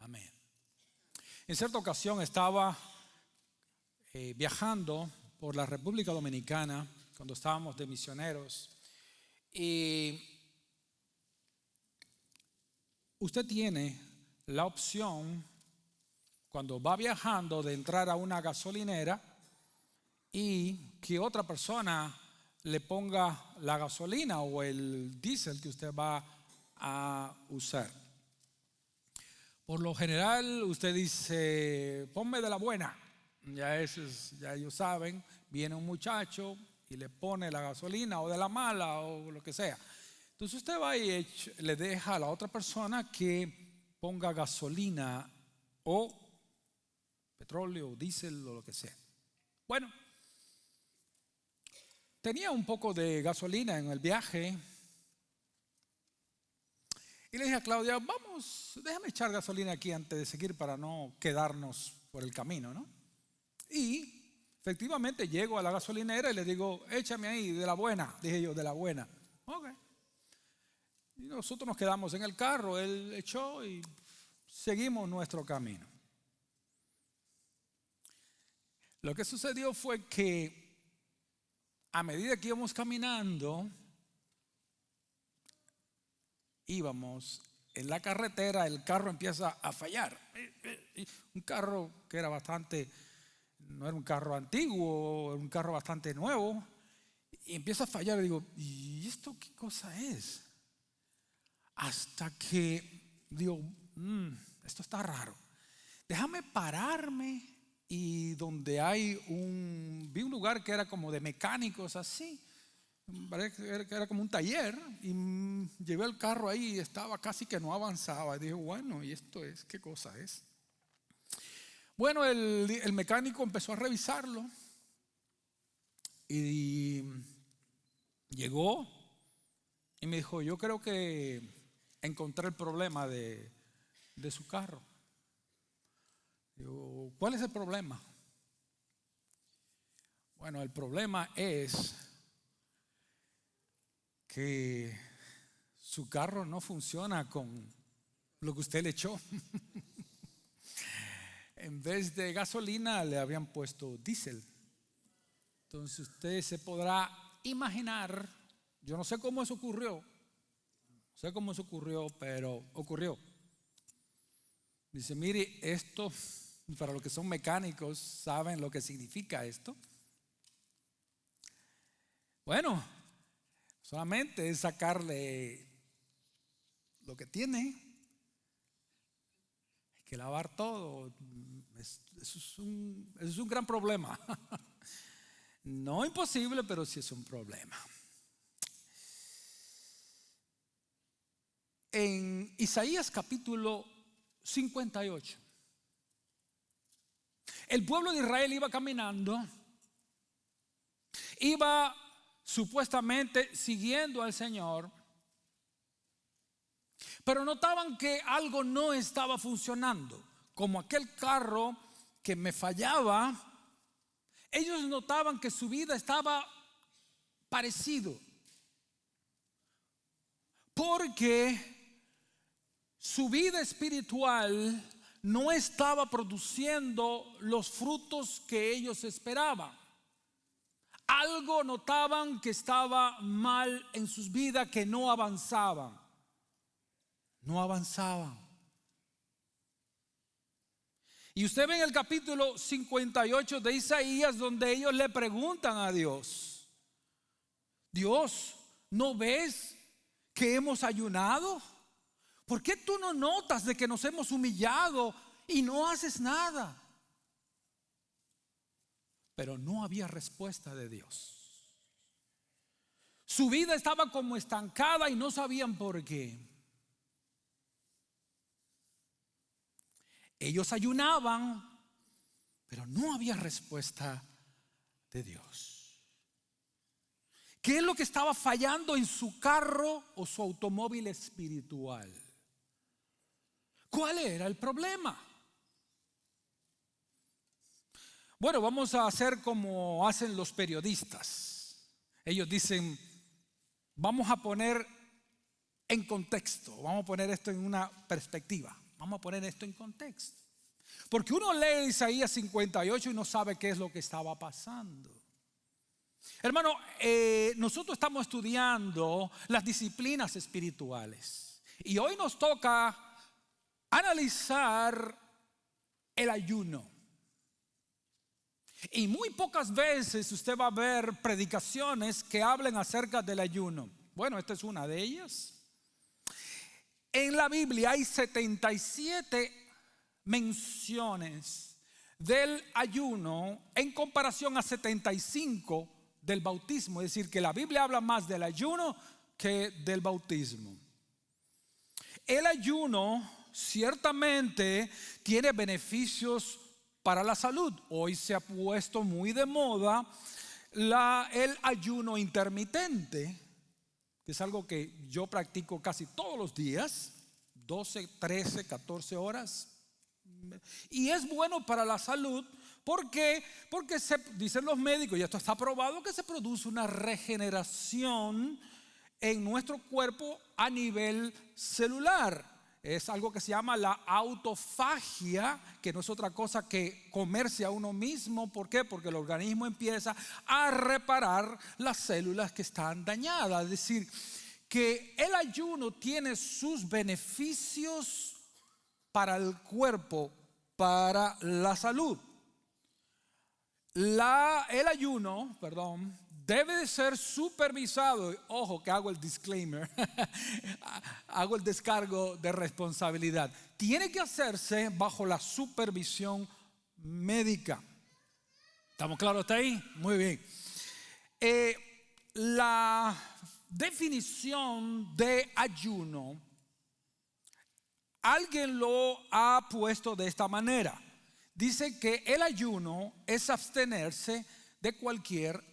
Amén. En cierta ocasión estaba viajando por la República Dominicana cuando estábamos de misioneros, y usted tiene la opción cuando va viajando de entrar a una gasolinera y que otra persona le ponga la gasolina o el diésel que usted va a usar. Por lo general usted dice: ponme de la buena. Ya ellos saben, viene un muchacho y le pone la gasolina, o de la mala, o lo que sea. Entonces usted va y le deja a la otra persona que ponga gasolina o petróleo o diésel o lo que sea. Bueno, tenía un poco de gasolina en el viaje y le dije a Claudia: déjame echar gasolina aquí antes de seguir para no quedarnos por el camino, ¿no? Y efectivamente llego a la gasolinera y le digo: échame ahí de la buena, dije yo, de la buena. Ok. Y nosotros nos quedamos en el carro, él echó y seguimos nuestro camino. Lo que sucedió fue que a medida que íbamos caminando, íbamos en la carretera, el carro empieza a fallar. Un carro que era no era un carro antiguo, era un carro bastante nuevo, y empieza a fallar. Y digo: ¿y esto qué cosa es? Hasta que digo: esto está raro. Déjame pararme, y donde vi un lugar que era como de mecánicos así, que era como un taller, y llevé el carro ahí y estaba casi que no avanzaba. Y dije: bueno, ¿y esto qué cosa es? Bueno, el mecánico empezó a revisarlo y llegó y me dijo: yo creo que encontré el problema de su carro. Digo: ¿cuál es el problema? Bueno, el problema es que su carro no funciona con lo que usted le echó. En vez de gasolina le habían puesto diésel. Entonces usted se podrá imaginar, yo no sé cómo eso ocurrió, pero ocurrió. Dice: mire, esto, para los que son mecánicos, saben lo que significa esto. Bueno, solamente es sacarle lo que tiene. Hay que lavar todo. Eso es un gran problema. No imposible, pero sí es un problema. En Isaías capítulo 58, el pueblo de Israel iba caminando, iba supuestamente siguiendo al Señor, pero notaban que algo no estaba funcionando. Como aquel carro que me fallaba, ellos notaban que su vida estaba parecido, porque su vida espiritual no estaba produciendo los frutos que ellos esperaban. Algo notaban que estaba mal en sus vidas, que no avanzaban. Y usted ve en el capítulo 58 de Isaías, donde ellos le preguntan a Dios: Dios, ¿no ves que hemos ayunado? ¿Por qué tú no notas de que nos hemos humillado y no haces nada? Pero no había respuesta de Dios. Su vida estaba como estancada y no sabían por qué. Ellos ayunaban, pero no había respuesta de Dios. ¿Qué es lo que estaba fallando en su carro o su automóvil espiritual? ¿Cuál era el problema? Bueno, vamos a hacer como hacen los periodistas. Ellos dicen: vamos a poner en contexto, vamos a poner esto en una perspectiva. Vamos a poner esto en contexto. Porque uno lee Isaías 58 y no sabe qué es lo que estaba pasando. Hermano, nosotros estamos estudiando las disciplinas espirituales. Y hoy nos toca analizar el ayuno. Y muy pocas veces usted va a ver predicaciones que hablen acerca del ayuno. Bueno, esta es una de ellas. En la Biblia hay 77 menciones del ayuno en comparación a 75 del bautismo. Es decir, que la Biblia habla más del ayuno que del bautismo. El ayuno ciertamente tiene beneficios para la salud. Hoy se ha puesto muy de moda el ayuno intermitente, que es algo que yo practico casi todos los días, 12, 13, 14 horas. Y es bueno para la salud. ¿Por qué? Porque dicen los médicos, y esto está probado, que se produce una regeneración en nuestro cuerpo a nivel celular. Es algo que se llama la autofagia, que no es otra cosa que comerse a uno mismo. ¿Por qué? Porque el organismo empieza a reparar las células que están dañadas. Es decir, que el ayuno tiene sus beneficios para el cuerpo, para la salud. El ayuno, debe de ser supervisado. Ojo que hago el disclaimer, hago el descargo de responsabilidad. Tiene que hacerse bajo la supervisión médica. ¿Estamos claros hasta ahí? Muy bien. La definición de ayuno, alguien lo ha puesto de esta manera. Dice que el ayuno es abstenerse de cualquier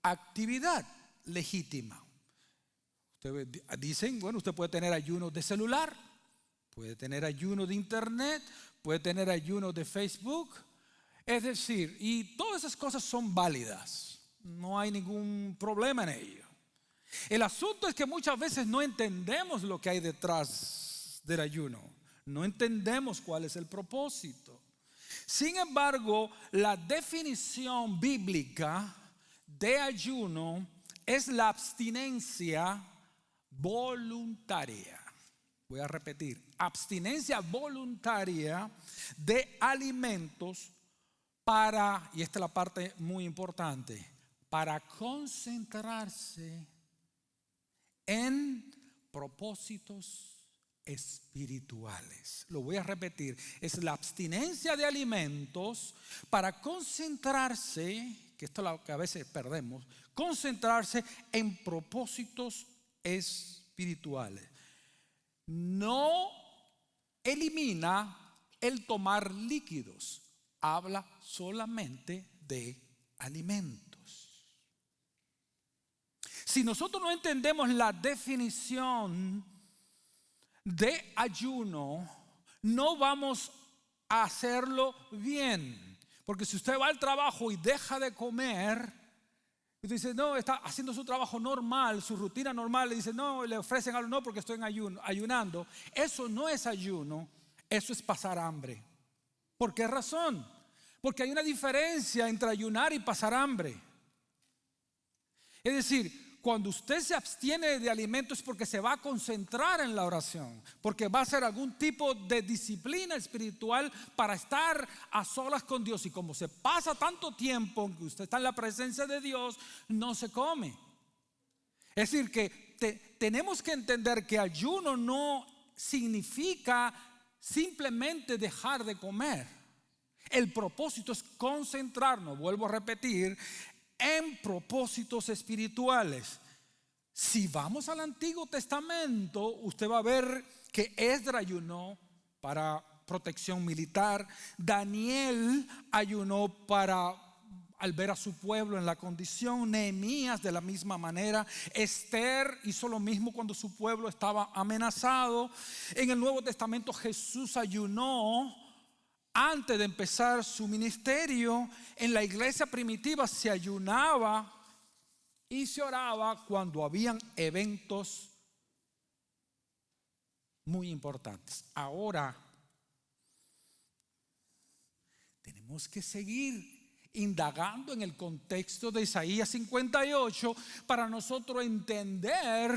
actividad legítima. Ustedes dicen, bueno, usted puede tener ayuno de celular, puede tener ayuno de internet, puede tener ayuno de Facebook. Es decir, y todas esas cosas son válidas. No hay ningún problema en ello. El asunto es que muchas veces no entendemos lo que hay detrás del ayuno. No entendemos cuál es el propósito. Sin embargo, la definición bíblica de ayuno es la abstinencia voluntaria. Voy a repetir, abstinencia voluntaria de alimentos para, y esta es la parte muy importante, para concentrarse en propósitos espirituales. Lo voy a repetir, es la abstinencia de alimentos para concentrarse, que esto es lo que a veces perdemos, concentrarse en propósitos espirituales. No elimina el tomar líquidos, habla solamente de alimentos. Si nosotros no entendemos la definición de ayuno, no vamos a hacerlo bien. Porque si usted va al trabajo y deja de comer, y dice, no, está haciendo su trabajo normal, su rutina normal, le dice, no, le ofrecen algo, no, porque estoy en ayunando. Eso no es ayuno, eso es pasar hambre. ¿Por qué razón? Porque hay una diferencia entre ayunar y pasar hambre. Es decir, cuando usted se abstiene de alimentos es porque se va a concentrar en la oración, porque va a hacer algún tipo de disciplina espiritual para estar a solas con Dios. Y como se pasa tanto tiempo en que usted está en la presencia de Dios, no se come. Es decir, que tenemos que entender que ayuno no significa simplemente dejar de comer. El propósito es concentrarnos, vuelvo a repetir, en propósitos espirituales. Si vamos al Antiguo Testamento, usted va a ver que Esdras ayunó para protección militar, Daniel ayunó para al ver a su pueblo en la condición, Nehemías de la misma manera, Esther hizo lo mismo cuando su pueblo estaba amenazado. En el Nuevo Testamento Jesús ayunó antes de empezar su ministerio. En la iglesia primitiva se ayunaba y se oraba cuando habían eventos muy importantes. Ahora, tenemos que seguir indagando en el contexto de Isaías 58 para nosotros entender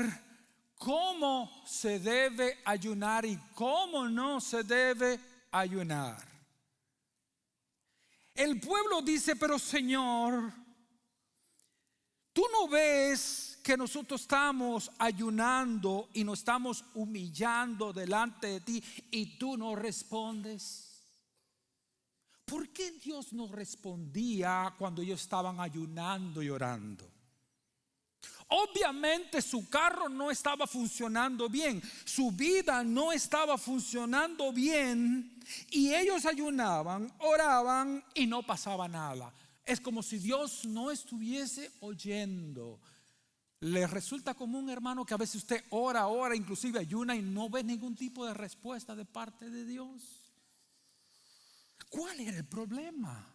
cómo se debe ayunar y cómo no se debe ayunar. El pueblo dice: pero Señor, ¿tú no ves que nosotros estamos ayunando y nos estamos humillando delante de ti y tú no respondes? ¿Por qué Dios no respondía cuando ellos estaban ayunando y orando? Obviamente su carro no estaba funcionando bien, su vida no estaba funcionando bien, y ellos ayunaban, oraban y no pasaba nada. Es como si Dios no estuviese oyendo. ¿Les resulta común, hermano, que a veces usted ora, inclusive ayuna y no ve ningún tipo de respuesta de parte de Dios? ¿Cuál era el problema?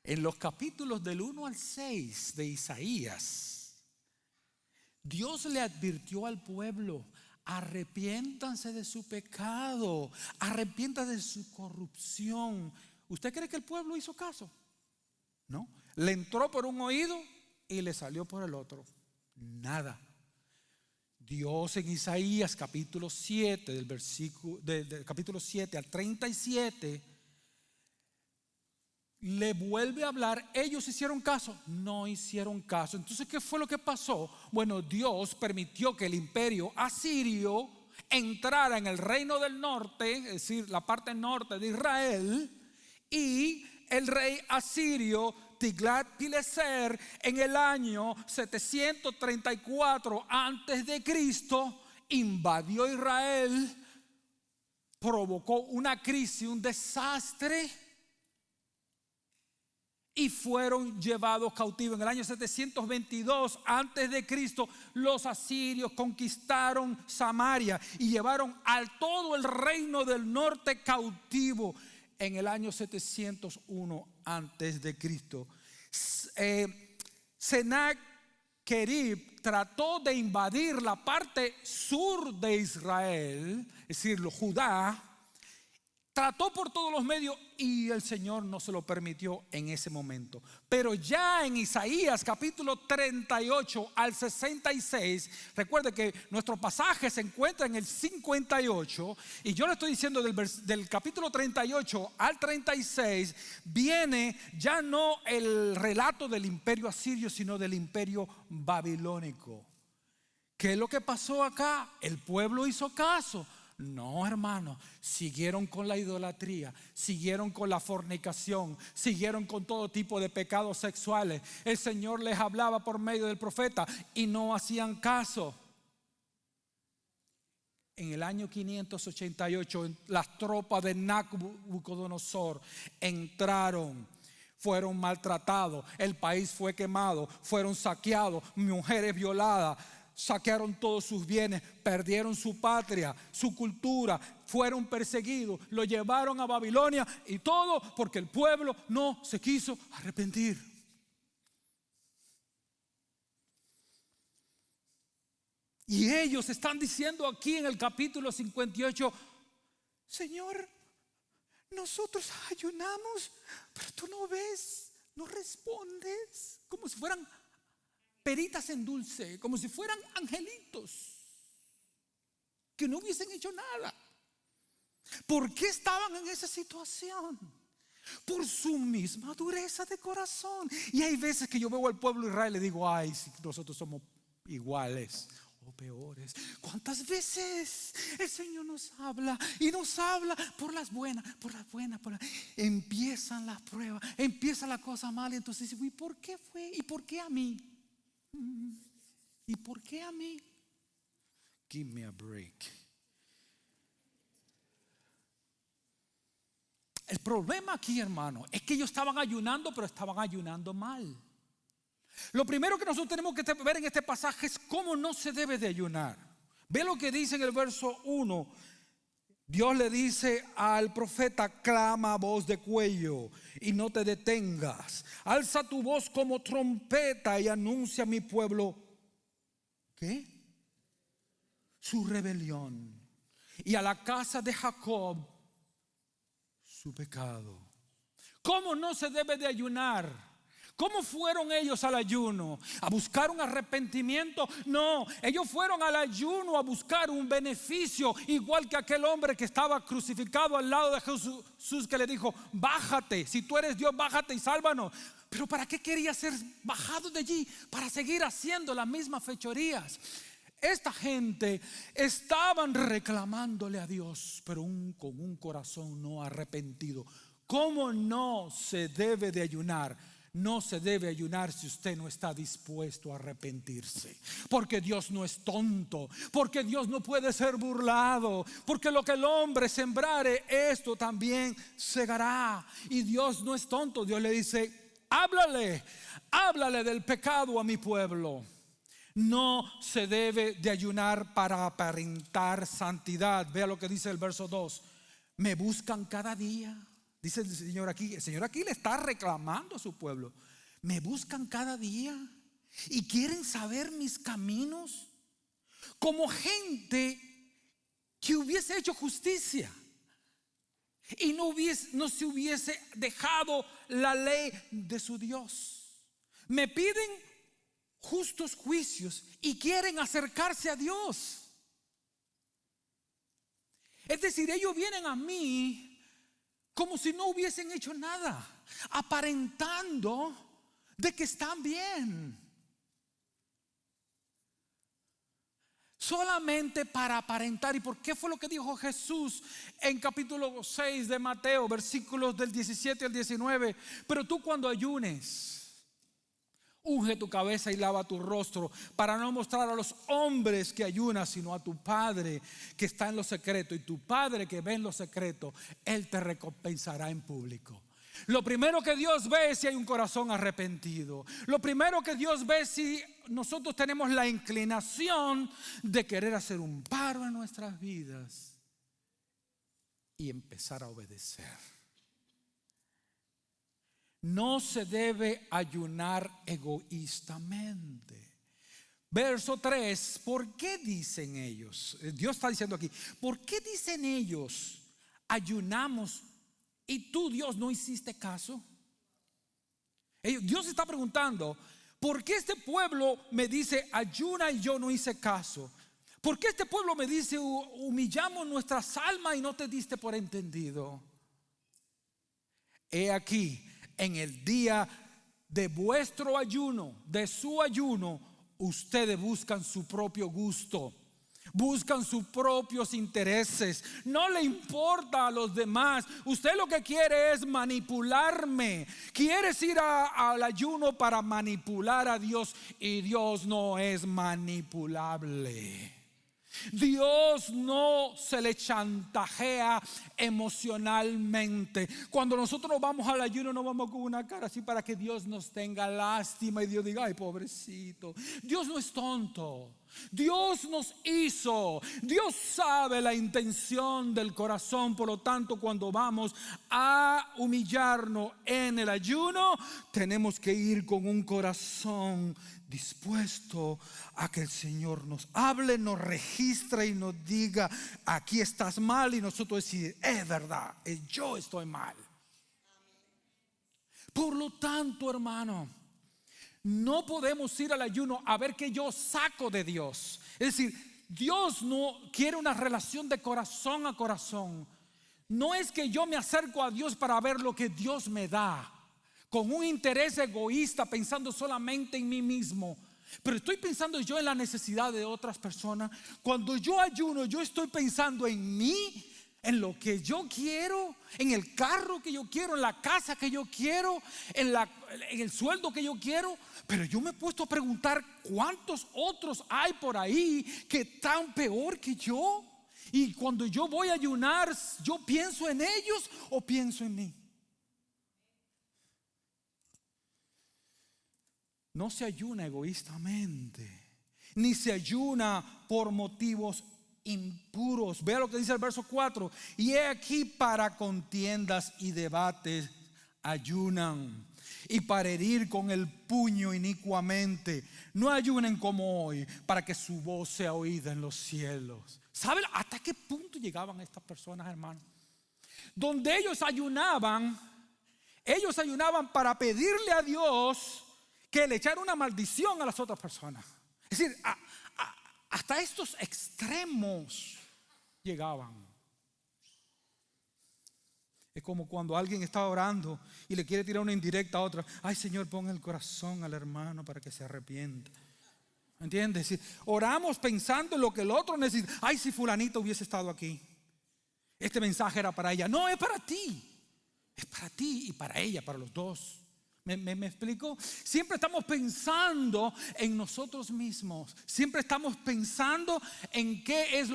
En los capítulos del 1 al 6 de Isaías, Dios le advirtió al pueblo: arrepiéntanse de su pecado, arrepiéntanse de su corrupción. ¿Usted cree que el pueblo hizo caso? No, le entró por un oído y le salió por el otro. Nada. Dios en Isaías capítulo 7, del versículo del capítulo 7 al 37, le vuelve a hablar. ¿Ellos hicieron caso? No hicieron caso. Entonces, ¿qué fue lo que pasó? Bueno, Dios permitió que el imperio asirio entrara en el reino del norte, es decir, la parte norte de Israel, y el rey asirio Tiglat-Pileser, en el año 734 antes de Cristo, invadió Israel, provocó una crisis, un desastre, y fueron llevados cautivos. En el año 722 antes de Cristo, los asirios conquistaron Samaria y llevaron a todo el reino del norte cautivo. En el año 701 antes de Cristo, Sennacherib trató de invadir la parte sur de Israel, es decir, Judá. Trató por todos los medios y el Señor no se lo permitió en ese momento. Pero ya en Isaías capítulo 38 al 66, recuerde que nuestro pasaje se encuentra en el 58, y yo le estoy diciendo del capítulo 38 al 36, viene ya no el relato del imperio asirio, sino del imperio babilónico. ¿Qué es lo que pasó acá? El pueblo hizo caso. No, hermano, siguieron con la idolatría, siguieron con la fornicación, siguieron con todo tipo de pecados sexuales. El Señor les hablaba por medio del profeta y no hacían caso. En el año 588, las tropas de Nabucodonosor entraron, fueron maltratados, el país fue quemado, fueron saqueados, mujeres violadas. Saquearon todos sus bienes, perdieron su patria, su cultura, fueron perseguidos, lo llevaron a Babilonia, y todo porque el pueblo no se quiso arrepentir. Y ellos están diciendo aquí en el capítulo 58: Señor, nosotros ayunamos, pero tú no ves, no respondes, como si fueran peritas en dulce, como si fueran angelitos que no hubiesen hecho nada. ¿Por qué estaban en esa situación? Por su misma dureza de corazón. Y hay veces que yo veo al pueblo de Israel y le digo: ay, si nosotros somos iguales o peores. ¿Cuántas veces el Señor nos habla y nos habla por las buenas, empiezan las pruebas, empieza la cosa mal, y entonces dice: ¿y por qué fue? ¿Y por qué a mí? ¿Y por qué a mí? Give me a break. El problema aquí, hermano, es que ellos estaban ayunando, pero estaban ayunando mal. Lo primero que nosotros tenemos que ver en este pasaje es cómo no se debe de ayunar. Ve lo que dice en el verso 1. Dios le dice al profeta: clama a voz de cuello y no te detengas. Alza tu voz como trompeta y anuncia a mi pueblo, ¿qué? Su rebelión. Y a la casa de Jacob su pecado. ¿Cómo no se debe de ayunar? ¿Cómo fueron ellos al ayuno? ¿A buscar un arrepentimiento? No, ellos fueron al ayuno a buscar un beneficio, igual que aquel hombre que estaba crucificado al lado de Jesús, que le dijo: bájate, si tú eres Dios, bájate y sálvanos. Pero ¿para qué quería ser bajado de allí? Para seguir haciendo las mismas fechorías. Esta gente estaban reclamándole a Dios, pero con un corazón no arrepentido. ¿Cómo no se debe de ayunar? No se debe ayunar si usted no está dispuesto a arrepentirse. Porque Dios no es tonto. Porque Dios no puede ser burlado. Porque lo que el hombre sembrare, esto también segará. Y Dios no es tonto. Dios le dice: háblale del pecado a mi pueblo. No se debe de ayunar para aparentar santidad. Vea lo que dice el verso 2. Me buscan cada día. Dice el Señor aquí le está reclamando a su pueblo. Me buscan cada día y quieren saber mis caminos, como gente que hubiese hecho justicia y no se hubiese dejado la ley de su Dios. Me piden justos juicios y quieren acercarse a Dios. Es decir, ellos vienen a mí como si no hubiesen hecho nada, aparentando de que están bien. Solamente para aparentar. ¿Y por qué fue lo que dijo Jesús en capítulo 6 de Mateo, versículos del 17 al 19? Pero tú, cuando ayunes, unge tu cabeza y lava tu rostro, para no mostrar a los hombres que ayunas, sino a tu Padre que está en lo secreto. Y tu Padre que ve en lo secreto, Él te recompensará en público. Lo primero que Dios ve es si hay un corazón arrepentido. Lo primero que Dios ve es si nosotros tenemos la inclinación de querer hacer un paro en nuestras vidas y empezar a obedecer. No se debe ayunar egoístamente. Verso 3, ¿por qué dicen ellos? Dios está diciendo aquí, ¿por qué dicen ellos ayunamos y tú, Dios, no hiciste caso? Dios está preguntando, ¿por qué este pueblo me dice ayuna y yo no hice caso? ¿Por qué este pueblo me dice humillamos nuestras almas y no te diste por entendido? He aquí, en el día de vuestro ayuno, de su ayuno, ustedes buscan su propio gusto, buscan sus propios intereses, no le importa a los demás. Usted lo que quiere es manipularme. Quieres ir al ayuno para manipular a Dios, y Dios no es manipulable. Dios no se le chantajea emocionalmente. Cuando nosotros nos vamos al ayuno, no vamos con una cara así para que Dios nos tenga lástima y Dios diga: ay, pobrecito. Dios no es tonto. Dios nos hizo. Dios sabe la intención del corazón. Por lo tanto, cuando vamos a humillarnos en el ayuno, tenemos que ir con un corazón dispuesto a que el Señor nos hable, nos registre y nos diga: aquí estás mal, y nosotros decir: es verdad, yo estoy mal. Por lo tanto, hermano, no podemos ir al ayuno a ver qué yo saco de Dios. Es decir, Dios no quiere una relación de corazón a corazón. No es que yo me acerco a Dios para ver lo que Dios me da, con un interés egoísta, pensando solamente en mí mismo. Pero estoy pensando yo en la necesidad de otras personas. Cuando yo ayuno, yo estoy pensando en mí, en lo que yo quiero, en el carro que yo quiero, en la casa que yo quiero, en el sueldo que yo quiero. Pero yo me he puesto a preguntar cuántos otros hay por ahí que están peor que yo. Y cuando yo voy a ayunar, ¿yo pienso en ellos o pienso en mí? No se ayuna egoístamente, ni se ayuna por motivos impuros. Vea lo que dice el verso 4. Y he aquí, para contiendas y debates ayunan, y para herir con el puño inicuamente. No ayunen como hoy, para que su voz sea oída en los cielos. ¿Saben hasta qué punto llegaban estas personas, hermanos? donde ellos ayunaban para pedirle a Dios que le echara una maldición a las otras personas. Es decir, hasta estos extremos llegaban. Es como cuando alguien está orando y le quiere tirar una indirecta a otra. Ay, Señor, pon el corazón al hermano para que se arrepienta. ¿Entiendes? Oramos pensando en lo que el otro necesita. Ay, si fulanito hubiese estado aquí. Este mensaje era para ella. No, es para ti. Es para ti y para ella, para los dos. ¿Me explico? Siempre estamos pensando en nosotros mismos. Siempre estamos pensando en qué es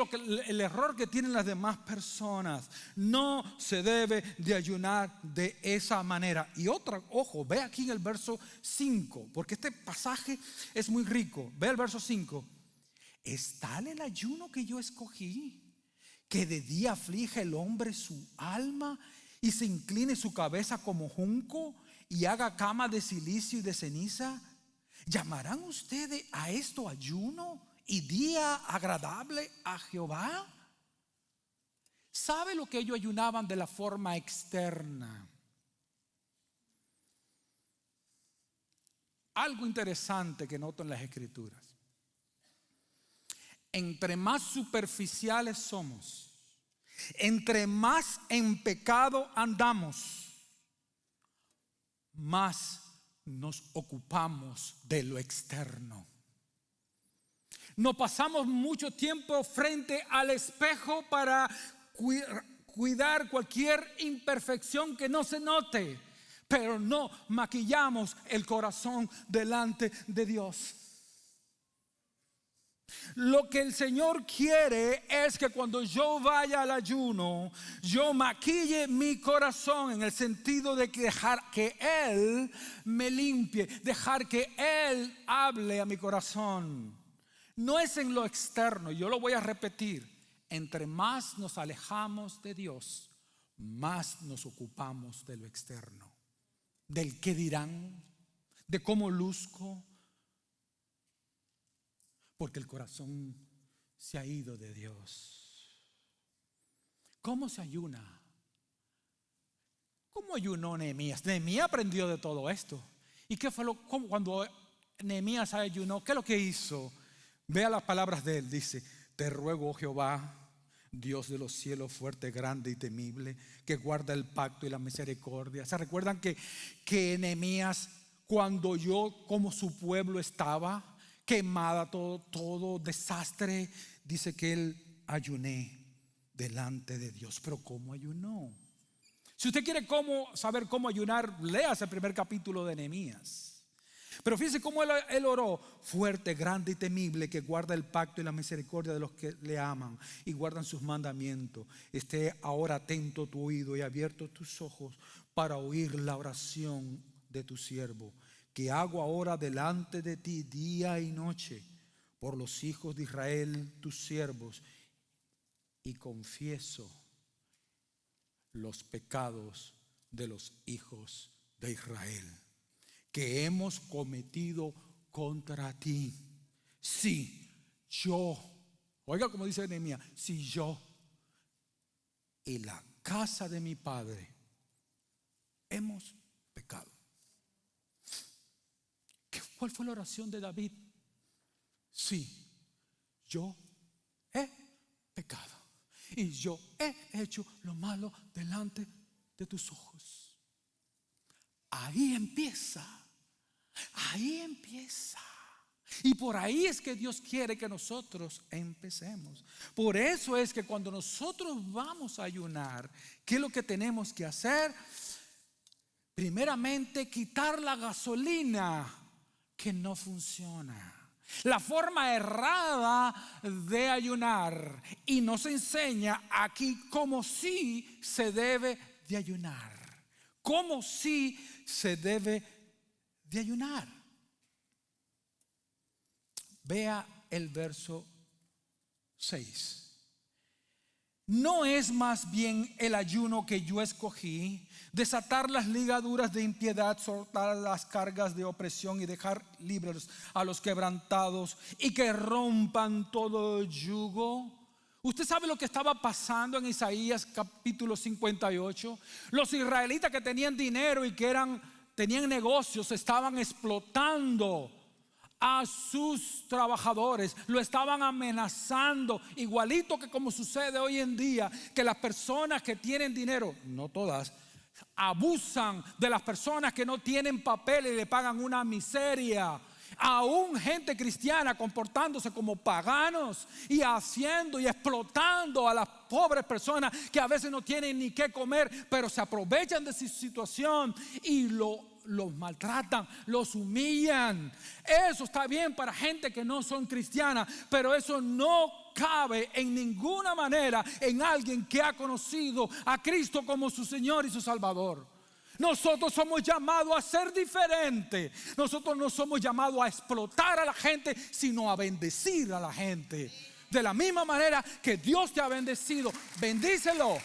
el error que tienen las demás personas. No se debe de ayunar de esa manera. Y otra, ojo, ve aquí en el verso 5, porque este pasaje es muy rico. Ve el verso 5. ¿Es tal el ayuno que yo escogí, que de día aflige el hombre su alma y se incline su cabeza como junco y haga cama de silicio y de ceniza? ¿Llamarán ustedes a esto ayuno y día agradable a Jehová? ¿Sabe lo que ellos ayunaban de la forma externa? Algo interesante que noto en las Escrituras. Entre más superficiales somos, entre más en pecado andamos, más nos ocupamos de lo externo. No pasamos mucho tiempo frente al espejo para cuidar cualquier imperfección que no se note, pero no maquillamos el corazón delante de Dios. Lo que el Señor quiere es que cuando yo vaya al ayuno, yo maquille mi corazón, en el sentido de que dejar que Él me limpie, dejar que Él hable a mi corazón. No es en lo externo, yo lo voy a repetir. Entre más nos alejamos de Dios, más nos ocupamos de lo externo, del qué dirán, de cómo luzco. Porque el corazón se ha ido de Dios. ¿Cómo se ayuna? ¿Cómo ayunó Nehemías? Nehemías aprendió de todo esto. ¿Y qué fue cuando Nehemías ayunó? ¿Qué es lo que hizo? Vea las palabras de él. Dice: te ruego, oh Jehová, Dios de los cielos, fuerte, grande y temible, que guarda el pacto y la misericordia. ¿Se recuerdan que Nehemías, cuando oyó cómo su pueblo estaba quemada, todo desastre, dice que él ayuné delante de Dios? Pero ¿cómo ayunó? Si usted quiere saber cómo ayunar, léase el primer capítulo de Nehemías. Pero fíjese cómo él oró: fuerte, grande y temible, que guarda el pacto y la misericordia de los que le aman y guardan sus mandamientos. Esté ahora atento tu oído y abierto tus ojos para oír la oración de tu siervo, que hago ahora delante de ti día y noche por los hijos de Israel, tus siervos, y confieso los pecados de los hijos de Israel que hemos cometido contra ti. Si yo, oiga como dice Nehemías, si yo y la casa de mi padre hemos pecado. ¿Cuál fue la oración de David? Sí, yo he pecado y yo he hecho lo malo delante de tus ojos. Ahí empieza. Y por ahí es que Dios quiere que nosotros empecemos. Por eso es que cuando nosotros vamos a ayunar, ¿qué es lo que tenemos que hacer? Primeramente, quitar la gasolina que no funciona. La forma errada de ayunar. Y nos enseña aquí cómo sí se debe de ayunar. Cómo sí se debe de ayunar. Vea el verso 6. ¿No es más bien el ayuno que yo escogí, desatar las ligaduras de impiedad, soltar las cargas de opresión y dejar libres a los quebrantados, y que rompan todo yugo? Usted sabe lo que estaba pasando en Isaías capítulo 58. Los israelitas que tenían dinero y que tenían negocios estaban explotando a sus trabajadores, lo estaban amenazando, igualito que como sucede hoy en día, que las personas que tienen dinero, no todas, abusan de las personas que no tienen papel y le pagan una miseria. Aún gente cristiana comportándose como paganos y haciendo y explotando a las pobres personas que a veces no tienen ni qué comer, pero se aprovechan de su situación y los maltratan, los humillan. Eso está bien para gente que no son cristianas, pero eso no cabe en ninguna manera en alguien que ha conocido a Cristo como su Señor y su Salvador. Nosotros somos llamados a ser diferentes. Nosotros no somos llamados a explotar a la gente, sino a bendecir a la gente. De la misma manera que Dios te ha bendecido, bendícelo.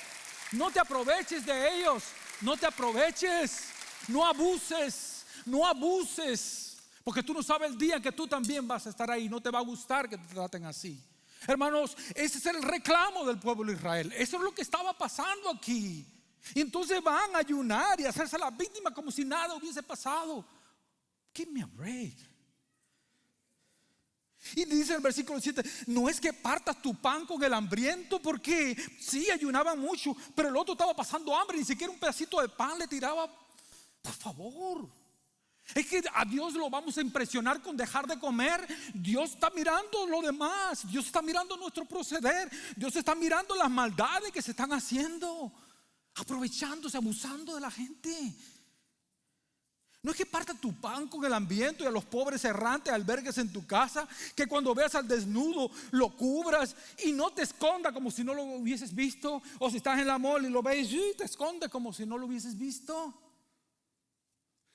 No te aproveches de ellos. No te aproveches. No abuses. No abuses. Porque tú no sabes el día en que tú también vas a estar ahí. No te va a gustar que te traten así. Hermanos, ese es el reclamo del pueblo de Israel. Eso es lo que estaba pasando aquí. Y entonces van a ayunar y a hacerse la víctima como si nada hubiese pasado. Give me a break. Y dice el versículo 7: no es que partas tu pan con el hambriento, porque sí ayunaban mucho, pero el otro estaba pasando hambre, ni siquiera un pedacito de pan le tiraba. Por favor. Es que a Dios lo vamos a impresionar con dejar de comer. Dios está mirando lo demás. Dios está mirando nuestro proceder. Dios está mirando las maldades que se están haciendo, aprovechándose, abusando de la gente. No es que parta tu pan con el hambriento y a los pobres errantes albergues en tu casa, que cuando veas al desnudo lo cubras y no te escondas como si no lo hubieses visto. O si estás en la mall y lo ves y te escondes como si no lo hubieses visto.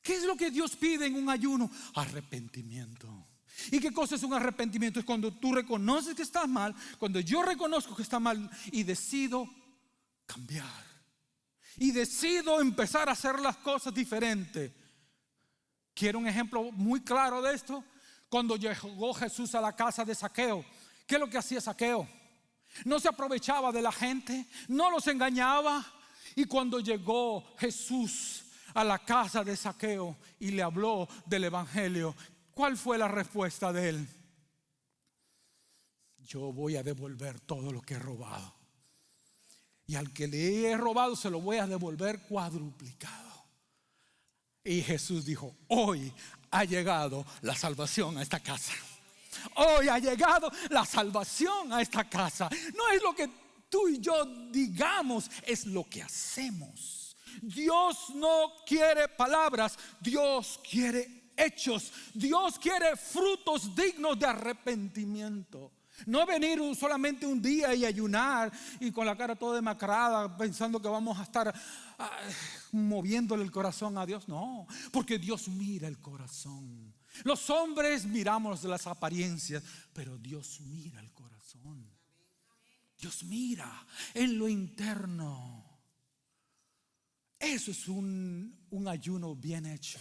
¿Qué es lo que Dios pide en un ayuno? Arrepentimiento. ¿Y qué cosa es un arrepentimiento? Es cuando tú reconoces que estás mal, cuando yo reconozco que está mal y decido cambiar. Y decido empezar a hacer las cosas diferentes. Quiero un ejemplo muy claro de esto. Cuando llegó Jesús a la casa de Zaqueo, ¿qué es lo que hacía Zaqueo? No se aprovechaba de la gente, no los engañaba. Y cuando llegó Jesús a la casa de Zaqueo y le habló del evangelio, ¿cuál fue la respuesta de él? Yo voy a devolver todo lo que he robado. Y al que le he robado se lo voy a devolver cuadruplicado. Y Jesús dijo: hoy ha llegado la salvación a esta casa. Hoy ha llegado la salvación a esta casa. No es lo que tú y yo digamos, es lo que hacemos. Dios no quiere palabras, Dios quiere hechos. Dios quiere frutos dignos de arrepentimiento. No venir solamente un día y ayunar y con la cara toda demacrada pensando que vamos a estar moviéndole el corazón a Dios. No, porque Dios mira el corazón. Los hombres miramos las apariencias, pero Dios mira el corazón. Dios mira en lo interno. Eso es un ayuno bien hecho.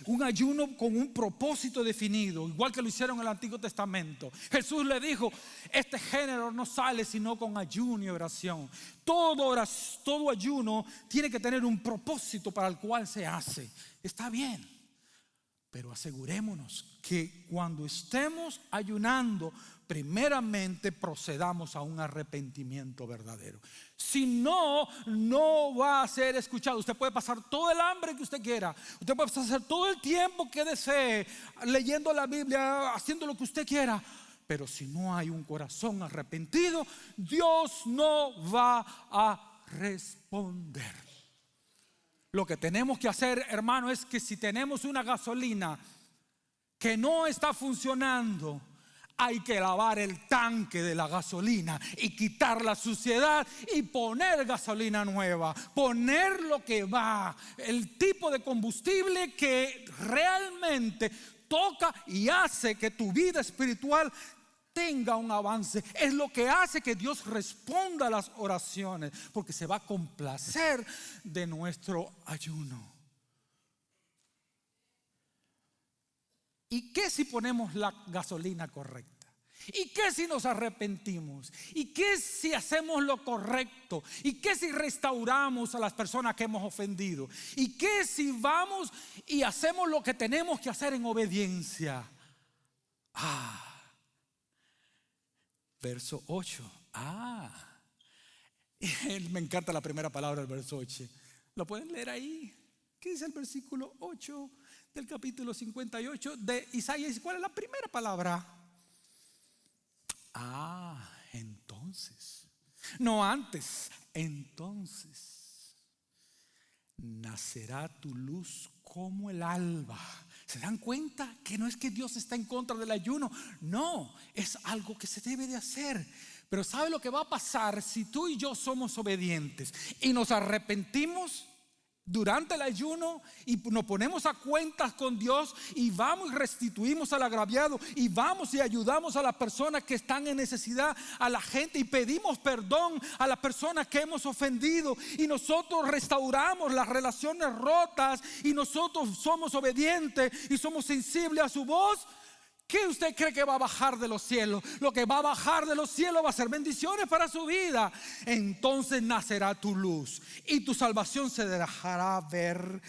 Un ayuno con un propósito definido, igual que lo hicieron en el Antiguo Testamento. Jesús le dijo: este género no sale sino con ayuno y oración. Todo ayuno tiene que tener un propósito para el cual se hace. Está bien, pero asegurémonos que cuando estemos ayunando, primeramente procedamos a un arrepentimiento verdadero. Si no, no va a ser escuchado. Usted puede pasar todo el hambre que usted quiera, usted puede pasar todo el tiempo que desee leyendo la Biblia, haciendo lo que usted quiera, pero si no hay un corazón arrepentido, Dios no va a responder. Lo que tenemos que hacer, hermano, es que si tenemos una gasolina que no está funcionando, hay que lavar el tanque de la gasolina y quitar la suciedad y poner gasolina nueva, poner lo que va, el tipo de combustible que realmente toca y hace que tu vida espiritual tenga un avance. Es lo que hace que Dios responda a las oraciones, porque se va a complacer de nuestro ayuno. ¿Y qué si ponemos la gasolina correcta? ¿Y qué si nos arrepentimos? ¿Y qué si hacemos lo correcto? ¿Y qué si restauramos a las personas que hemos ofendido? ¿Y qué si vamos y hacemos lo que tenemos que hacer en obediencia? Verso 8. Me encanta la primera palabra del verso 8. ¿Lo pueden leer ahí? ¿Qué dice el versículo 8 del capítulo 58 de Isaías? ¿Cuál es la primera palabra? Entonces. No antes. Entonces nacerá tu luz como el alba. ¿Se dan cuenta que no es que Dios está en contra del ayuno? No, es algo que se debe de hacer. Pero ¿sabe lo que va a pasar si tú y yo somos obedientes y nos arrepentimos durante el ayuno y nos ponemos a cuentas con Dios y vamos y restituimos al agraviado y vamos y ayudamos a las personas que están en necesidad, a la gente, y pedimos perdón a las personas que hemos ofendido, y nosotros restauramos las relaciones rotas y nosotros somos obedientes y somos sensibles a su voz? ¿Qué usted cree que va a bajar de los cielos? Lo que va a bajar de los cielos va a ser bendiciones para su vida. Entonces nacerá tu luz y tu salvación se dejará ver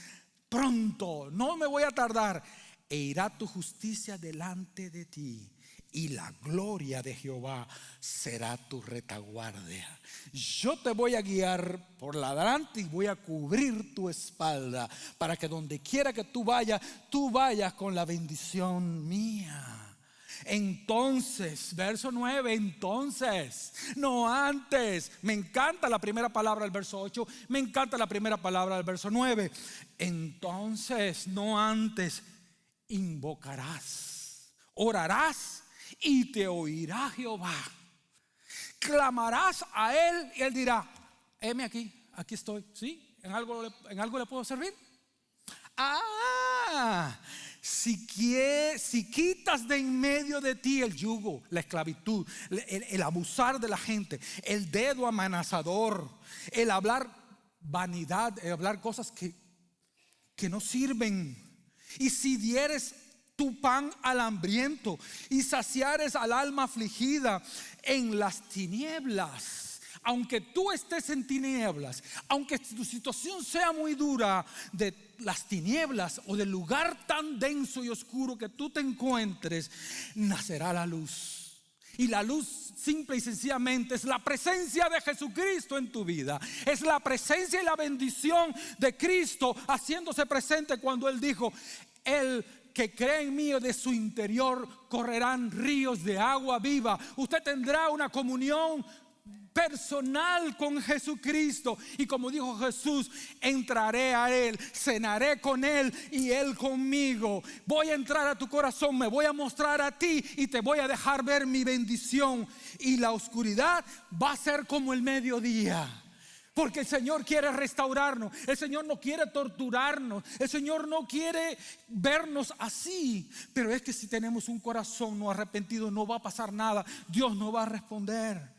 pronto. No me voy a tardar. E irá tu justicia delante de ti, y la gloria de Jehová será tu retaguardia. Yo te voy a guiar por la delante y voy a cubrir tu espalda, para que donde quiera que tú vayas con la bendición mía. Entonces, verso 9, entonces, no antes. Me encanta la primera palabra del verso 8, me encanta la primera palabra del verso 9. Entonces, no antes, invocarás, orarás y te oirá Jehová. Clamarás a él y él dirá: heme aquí, aquí estoy. ¿Sí? ¿En algo le puedo servir? Si quitas de en medio de ti el yugo, la esclavitud, el abusar de la gente, el dedo amenazador, el hablar vanidad, el hablar cosas que no sirven, y si dieres tu pan al hambriento y saciares al alma afligida en las tinieblas. Aunque tú estés en tinieblas, aunque tu situación sea muy dura, de las tinieblas o del lugar tan denso y oscuro que tú te encuentres, nacerá la luz. Y la luz simple y sencillamente es la presencia de Jesucristo en tu vida. Es la presencia y la bendición de Cristo haciéndose presente cuando Él dijo: el que cree en mí, de su interior correrán ríos de agua viva. Usted tendrá una comunión personal con Jesucristo, y como dijo Jesús, entraré a Él, cenaré con Él y Él conmigo. Voy a entrar a tu corazón, me voy a mostrar a ti y te voy a dejar ver mi bendición, y la oscuridad va a ser como el mediodía. Porque el Señor quiere restaurarnos. El Señor no quiere torturarnos. El Señor no quiere vernos así. Pero es que si tenemos un corazón no arrepentido, no va a pasar nada. Dios no va a responder.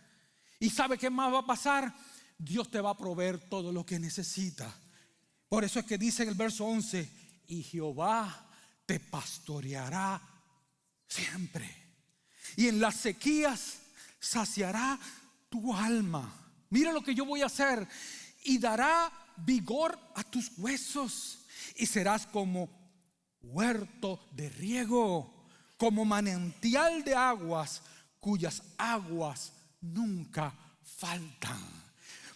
¿Y sabe qué más va a pasar? Dios te va a proveer todo lo que necesitas. Por eso es que dice en el verso 11: y Jehová te pastoreará siempre, y en las sequías saciará tu alma. Mira lo que yo voy a hacer: y dará vigor a tus huesos, y serás como huerto de riego, como manantial de aguas, cuyas aguas nunca faltan.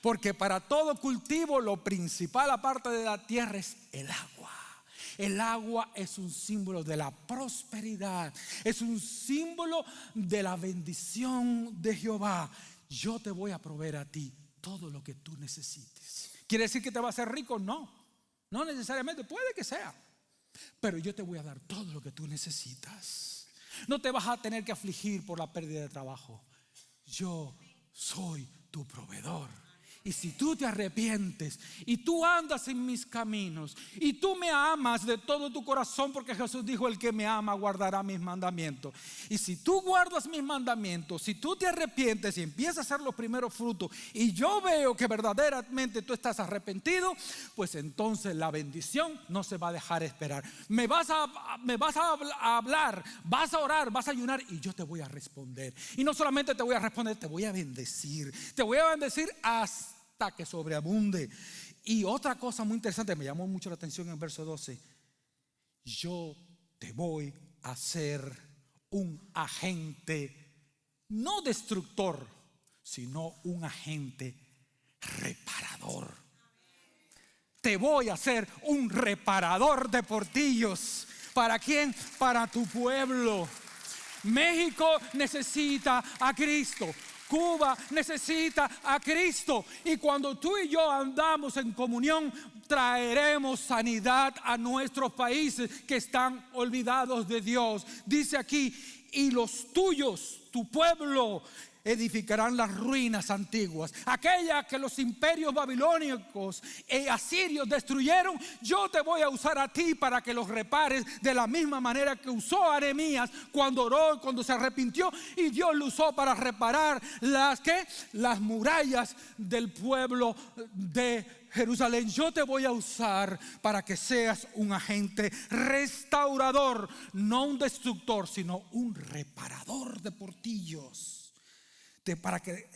Porque para todo cultivo lo principal aparte de la tierra es el agua. El agua es un símbolo de la prosperidad, es un símbolo de la bendición de Jehová. Yo te voy a proveer a ti todo lo que tú necesites. ¿Quiere decir que te vas a hacer rico? No, no necesariamente, puede que sea, pero yo te voy a dar todo lo que tú necesitas. No te vas a tener que afligir por la pérdida de trabajo. Yo soy tu proveedor Y si tú te arrepientes y tú andas en mis caminos y tú me amas de todo tu corazón, porque Jesús dijo: el que me ama guardará mis mandamientos. Y si tú guardas mis mandamientos, si tú te arrepientes y empiezas a hacer los primeros frutos, y yo veo que verdaderamente tú estás arrepentido, pues entonces la bendición no se va a dejar esperar. Me vas a hablar, vas a orar, vas a ayunar, y yo te voy a responder. Y no solamente te voy a responder, te voy a bendecir. Te voy a bendecir hasta que sobreabunde. Y otra cosa muy interesante, me llamó mucho la atención en el verso 12: yo te voy a hacer un agente no destructor, sino un agente reparador. Te voy a hacer un reparador de portillos. ¿Para quién? Para tu pueblo. México necesita a Cristo. Cuba necesita a Cristo. Y cuando tú y yo andamos en comunión, traeremos sanidad a nuestros países que están olvidados de Dios. Dice aquí: y los tuyos, tu pueblo, edificarán las ruinas antiguas, aquellas que los imperios babilónicos e asirios destruyeron. Yo te voy a usar a ti para que los repares, de la misma manera que usó a Nehemías cuando oró, cuando se arrepintió, y Dios lo usó para reparar las murallas del pueblo de Jerusalén. Yo te voy a usar para que seas un agente restaurador, no un destructor, sino un reparador de portillos. Para que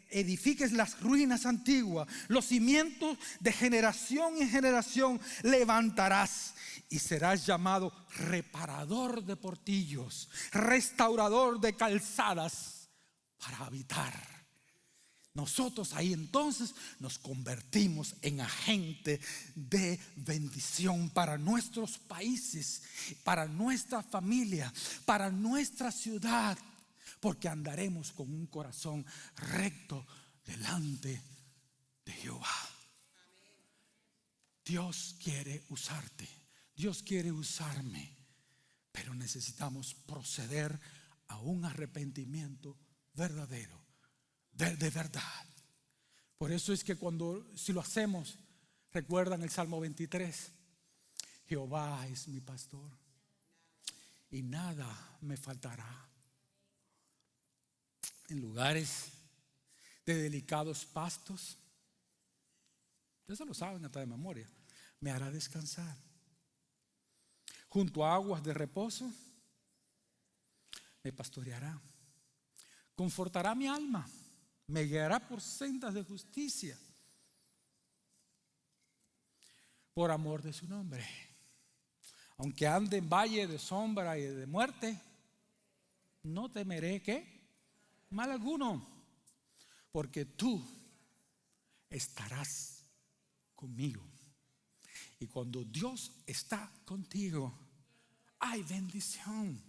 edifiques las ruinas antiguas, los cimientos de generación en generación levantarás, y serás llamado reparador de portillos, restaurador de calzadas para habitar. Nosotros ahí entonces nos convertimos en agente de bendición para nuestros países, para nuestra familia, para nuestra ciudad, porque andaremos con un corazón recto delante de Jehová. Dios quiere usarte, Dios quiere usarme, pero necesitamos proceder a un arrepentimiento verdadero, de verdad. Por eso es que si lo hacemos, recuerdan el Salmo 23: Jehová es mi pastor y nada me faltará. En lugares de delicados pastos, ustedes lo saben hasta de memoria, me hará descansar. Junto a aguas de reposo me pastoreará. Confortará mi alma, me guiará por sendas de justicia, por amor de su nombre. Aunque ande en valle de sombra y de muerte, no temeré ¿qué? Mal alguno, porque tú estarás conmigo. Y cuando Dios está contigo, hay bendición,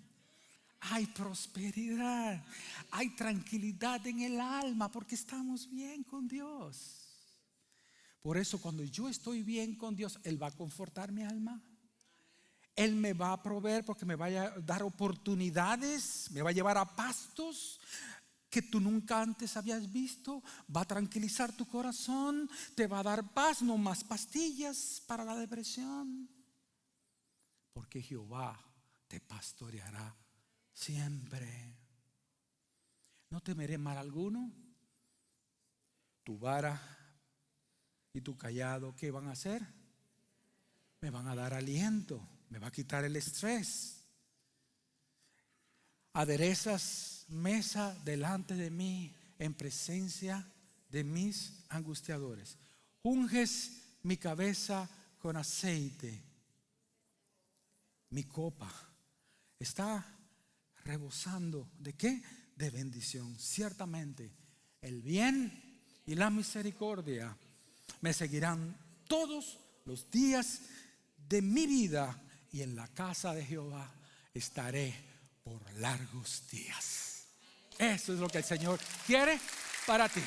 hay prosperidad, hay tranquilidad en el alma, porque estamos bien con Dios. Por eso cuando yo estoy bien con Dios, Él va a confortar mi alma. Él me va a proveer, porque me va a dar oportunidades, me va a llevar a pastos que tú nunca antes habías visto, va a tranquilizar tu corazón, te va a dar paz, no más pastillas para la depresión, porque Jehová te pastoreará siempre. No temeré mal alguno. Tu vara y tu cayado, ¿qué van a hacer? Me van a dar aliento, me va a quitar el estrés. Aderezas mesa delante de mí en presencia de mis angustiadores. Unges mi cabeza con aceite. Mi copa está rebosando. ¿De qué? De bendición. Ciertamente el bien y la misericordia me seguirán todos los días de mi vida, y en la casa de Jehová estaré por largos días. Eso es lo que el Señor quiere para ti.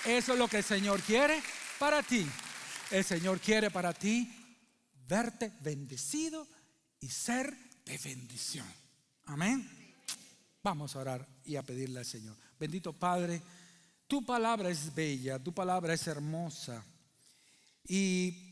Eso es lo que el Señor quiere para ti. El Señor quiere para ti verte bendecido y ser de bendición. Amén. Vamos a orar y a pedirle al Señor. Bendito Padre, tu palabra es bella, tu palabra es hermosa. Y